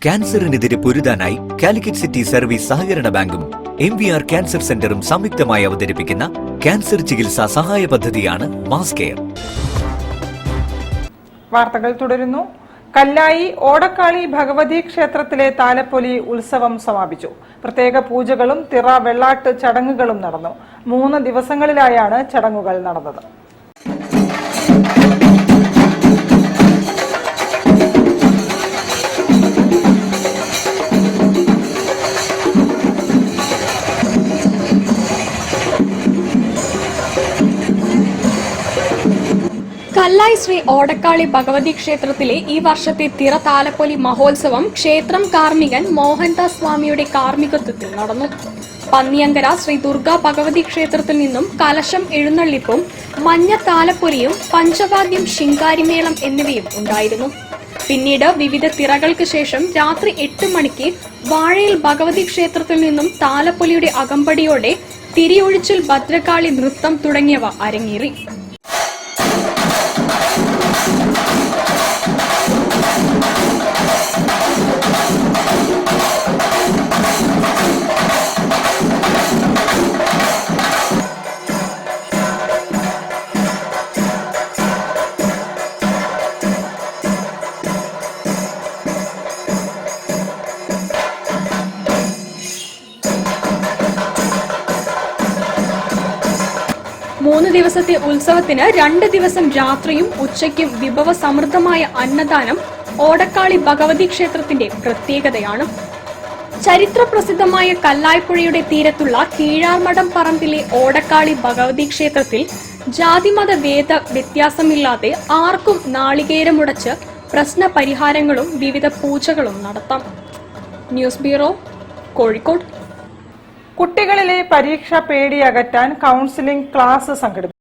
ക്യാൻസറിനെതിരെ പൊരുതാനായി Calicut city service സഹകരണ ബാങ്കും MVR cancer സെന്ററും സംയുക്തമായി അവതരിപ്പിക്കുന്ന ക്യാൻസർ ചികിത്സാ സഹായ പദ്ധതിയാണ് മാസ് കെയർ. വാർത്തകൾ തുടരുന്നു. കല്ലായി ഓടക്കാളി ഭഗവതി ക്ഷേത്രത്തിലെ താലപ്പൊലി ഉത്സവം സമാപിച്ചു. പ്രത്യേക പൂജകളും തിറ വെള്ളാട്ട് ചടങ്ങുകളും നടന്നു. 3 ദിവസങ്ങളിലായാണ് ചടങ്ങുകൾ നടന്നത്. കല്ലായി ശ്രീ ഓടക്കാളി ഭഗവതി ക്ഷേത്രത്തിലെ ഈ വർഷത്തെ തിറ താലപ്പൊലി മഹോത്സവം ക്ഷേത്രം കാർമ്മികൻ മോഹൻദാസ് സ്വാമിയുടെ കാർമ്മികത്വത്തിൽ നടന്നു. പന്നിയങ്കര ശ്രീ ദുർഗാ ഭഗവതി ക്ഷേത്രത്തിൽ നിന്നും കലശം എഴുന്നള്ളിപ്പും മഞ്ഞ താലപ്പൊലിയും പഞ്ചവാദ്യം ശിങ്കാരിമേളം എന്നിവയും ഉണ്ടായിരുന്നു. പിന്നീട് വിവിധ തിറകൾക്ക് ശേഷം രാത്രി 8 മണിക്ക് വാഴയിൽ ഭഗവതി ക്ഷേത്രത്തിൽ നിന്നും താലപ്പൊലിയുടെ അകമ്പടിയോടെ തിരിയൊഴിച്ചിൽ ഭദ്രകാളി നൃത്തം തുടങ്ങിയവ അരങ്ങേറി. മൂന്ന് ദിവസത്തെ ഉത്സവത്തിന് 2 ദിവസം രാത്രിയും ഉച്ചയ്ക്കും വിഭവ സമൃദ്ധമായ അന്നദാനം ഓടക്കാളി ഭഗവതി ക്ഷേത്രത്തിന്റെ പ്രത്യേകതയാണ്. ചരിത്രപ്രസിദ്ധമായ കല്ലായ്പുഴയുടെ തീരത്തുള്ള കീഴാർമഠം പറമ്പിലെ ഓടക്കാളി ഭഗവതി ക്ഷേത്രത്തിൽ ജാതിമത ഭേദ വ്യത്യാസമില്ലാതെ ആർക്കും നാളികേരമുടച്ച് പ്രശ്ന പരിഹാരങ്ങളും വിവിധ പൂജകളും നടത്താം. News bureau, Kozhikode. കുട്ടികളിലെ പരീക്ഷാ പേടി അകറ്റാൻ കൗൺസിലിംഗ് ക്ലാസ് സംഘടിപ്പിച്ചു.